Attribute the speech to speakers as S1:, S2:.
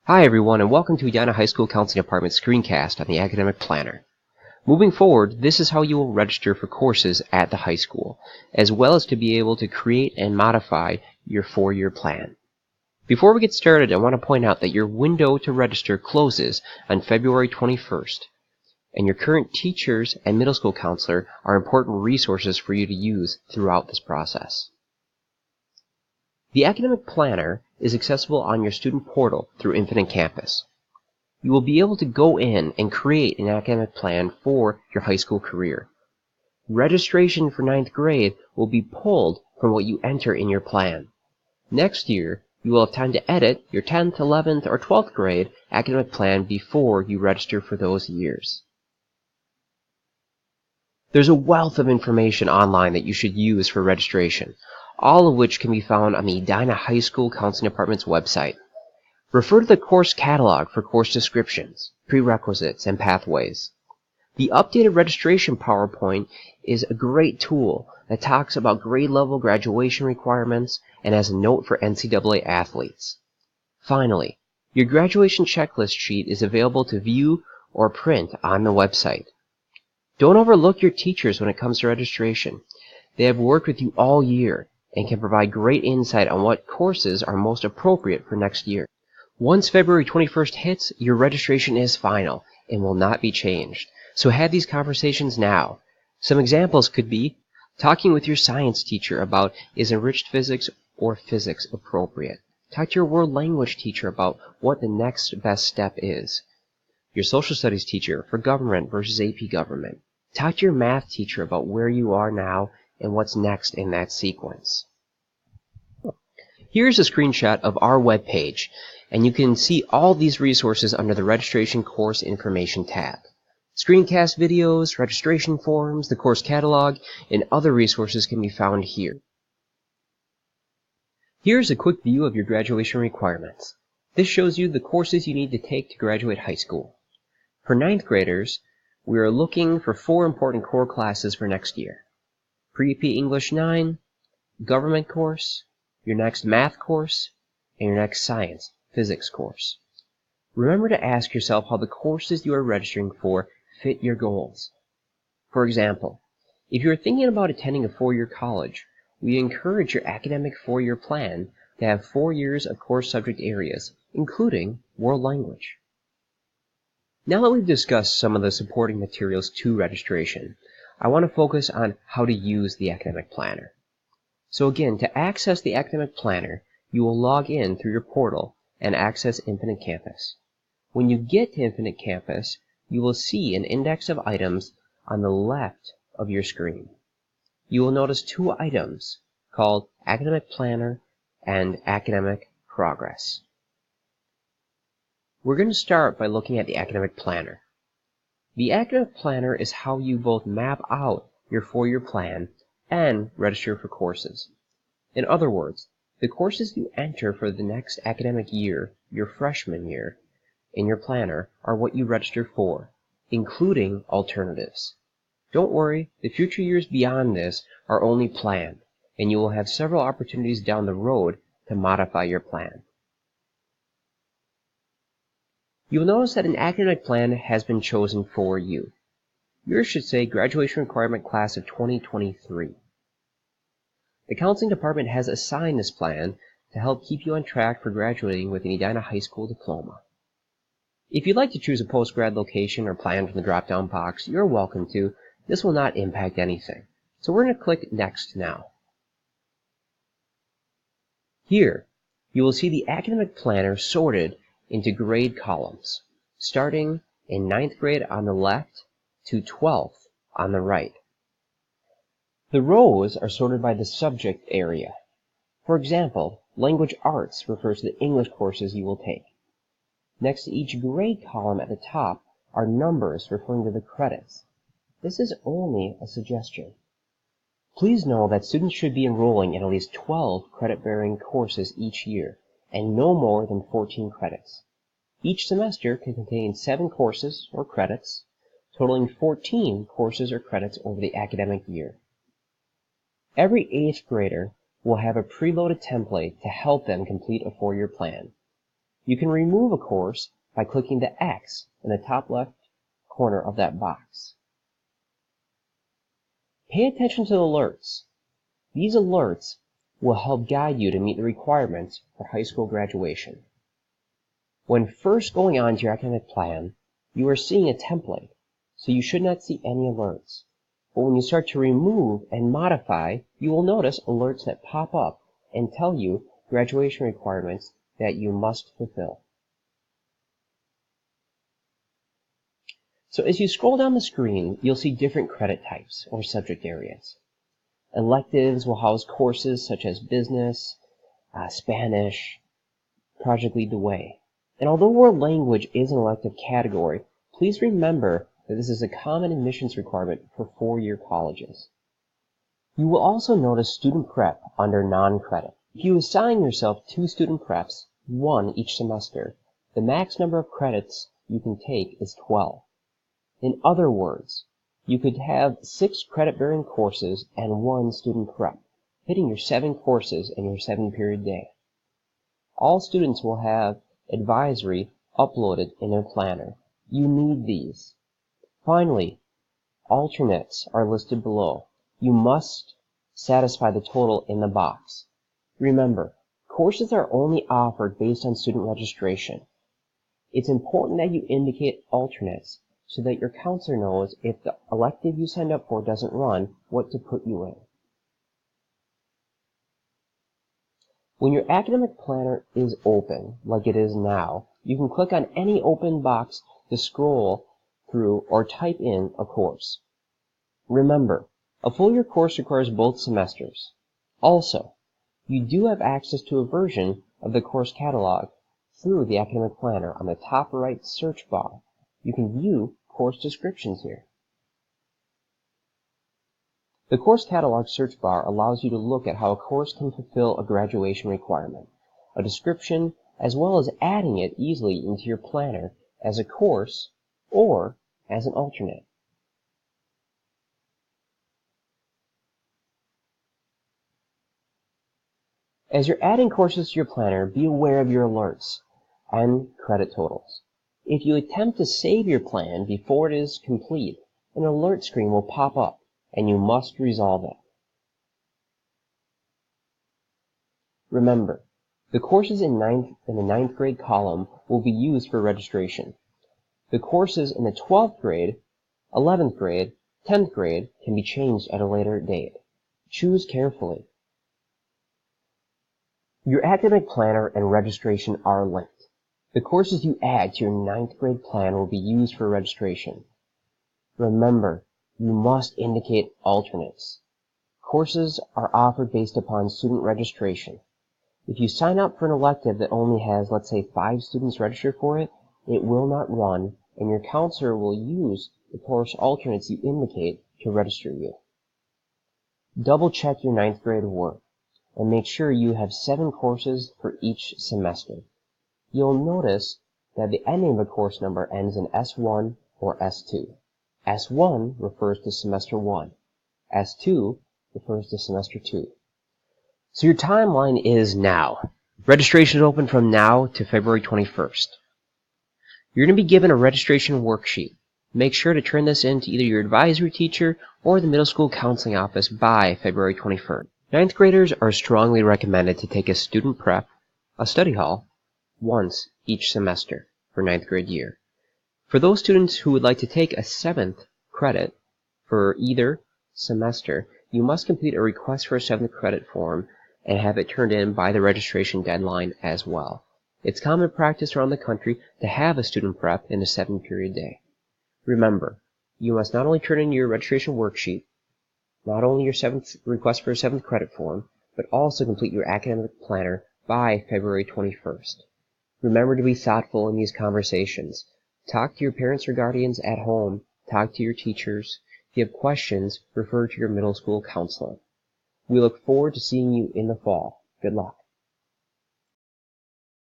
S1: Hi everyone, and welcome to Edina High School Counseling Department screencast on the Academic Planner. Moving forward, this is how you will register for courses at the high school, as well as to be able to create and modify your 4-year plan. Before we get started, I want to point out that your window to register closes on February 21st, and your current teachers and middle school counselor are important resources for you to use throughout this process. The Academic Planner is accessible on your student portal through Infinite Campus. You will be able to go in and create an academic plan for your high school career. Registration for 9th grade will be pulled from what you enter in your plan. Next year, you will have time to edit your 10th, 11th, or 12th grade academic plan before you register for those years. There's a wealth of information online that you should use for registration, all of which can be found on the Edina High School Counseling Department's website. Refer to the course catalog for course descriptions, prerequisites, and pathways. The updated registration PowerPoint is a great tool that talks about grade level graduation requirements and has a note for NCAA athletes. Finally, your graduation checklist sheet is available to view or print on the website. Don't overlook your teachers when it comes to registration. They have worked with you all year and can provide great insight on what courses are most appropriate for next year. Once February 21st hits, your registration is final and will not be changed. So have these conversations now. Some examples could be talking with your science teacher about is enriched physics or physics appropriate. Talk to your world language teacher about what the next best step is. Your social studies teacher for government versus AP government. Talk to your math teacher about where you are now and what's next in that sequence. Here's a screenshot of our web page, and you can see all these resources under the Registration Course Information tab. Screencast videos, registration forms, the course catalog, and other resources can be found here. Here's a quick view of your graduation requirements. This shows you the courses you need to take to graduate high school. For 9th graders, we are looking for 4 important core classes for next year. Pre-AP English 9, Government course, your next math course, and your next science, physics course. Remember to ask yourself how the courses you are registering for fit your goals. For example, if you are thinking about attending a 4-year college, we encourage your academic 4-year plan to have 4 years of core subject areas, including world language. Now that we've discussed some of the supporting materials to registration, I want to focus on how to use the Academic Planner. So again, to access the Academic Planner, you will log in through your portal and access Infinite Campus. When you get to Infinite Campus, you will see an index of items on the left of your screen. You will notice 2 items called Academic Planner and Academic Progress. We're going to start by looking at the Academic Planner. The Academic Planner is how you both map out your 4-year plan and register for courses. In other words, the courses you enter for the next academic year, your freshman year, in your planner are what you register for, including alternatives. Don't worry, the future years beyond this are only planned, and you will have several opportunities down the road to modify your plan. You will notice that an academic plan has been chosen for you. Yours should say Graduation Requirement Class of 2023. The Counseling Department has assigned this plan to help keep you on track for graduating with an Edina High School diploma. If you'd like to choose a post-grad location or plan from the drop-down box, you're welcome to. This will not impact anything. So we're going to click Next now. Here, you will see the Academic Planner sorted into grade columns, starting in 9th grade on the left to 12th on the right. The rows are sorted by the subject area. For example, Language Arts refers to the English courses you will take. Next to each grade column at the top are numbers referring to the credits. This is only a suggestion. Please know that students should be enrolling in at least 12 credit-bearing courses each year, and no more than 14 credits. Each semester can contain 7 courses or credits, totaling 14 courses or credits over the academic year. Every 8th grader will have a preloaded template to help them complete a 4-year plan. You can remove a course by clicking the X in the top left corner of that box. Pay attention to the alerts. These alerts will help guide you to meet the requirements for high school graduation. When first going on to your academic plan, you are seeing a template, so you should not see any alerts. But when you start to remove and modify, you will notice alerts that pop up and tell you graduation requirements that you must fulfill. So as you scroll down the screen, you'll see different credit types or subject areas. Electives will house courses such as business, Spanish, Project Lead the Way. And although world language is an elective category, please remember that this is a common admissions requirement for four-year colleges. You will also notice student prep under non-credit. If you assign yourself 2 student preps, 1 each semester, the max number of credits you can take is 12. In other words, you could have 6 credit-bearing courses and 1 student prep, hitting your 7 courses in your 7-period day. All students will have advisory uploaded in their planner. You need these. Finally, alternates are listed below. You must satisfy the total in the box. Remember, courses are only offered based on student registration. It's important that you indicate alternates so that your counselor knows if the elective you signed up for doesn't run, what to put you in. When your academic planner is open, like it is now, you can click on any open box to scroll through or type in a course. Remember, a full year course requires both semesters. Also, you do have access to a version of the course catalog through the academic planner on the top right search bar. You can view course descriptions here. The course catalog search bar allows you to look at how a course can fulfill a graduation requirement, a description, as well as adding it easily into your planner as a course or as an alternate. As you're adding courses to your planner, be aware of your alerts and credit totals. If you attempt to save your plan before it is complete, an alert screen will pop up, and you must resolve it. Remember, the courses in the 9th grade column will be used for registration. The courses in the 12th grade, 11th grade, 10th grade can be changed at a later date. Choose carefully. Your academic planner and registration are linked. The courses you add to your 9th grade plan will be used for registration. Remember, you must indicate alternates. Courses are offered based upon student registration. If you sign up for an elective that only has, let's say, 5 students registered for it, it will not run, and your counselor will use the course alternates you indicate to register you. Double check your 9th grade work, and make sure you have 7 courses for each semester. You'll notice that the ending of a course number ends in S1 or S2. S1 refers to semester 1. S2 refers to semester 2. So your timeline is now. Registration is open from now to February 21st. You're going to be given a registration worksheet. Make sure to turn this in to either your advisory teacher or the middle school counseling office by February 21st. 9th graders are strongly recommended to take a student prep, a study hall, once each semester for 9th grade year. For those students who would like to take a 7th credit for either semester, you must complete a request for a 7th credit form and have it turned in by the registration deadline as well. It's common practice around the country to have a student prep in a 7-period day. Remember, you must not only turn in your registration worksheet, not only your 7th request for a 7th credit form, but also complete your academic planner by February 21st. Remember to be thoughtful in these conversations. Talk to your parents or guardians at home. Talk to your teachers. If you have questions, refer to your middle school counselor. We look forward to seeing you in the fall. Good luck.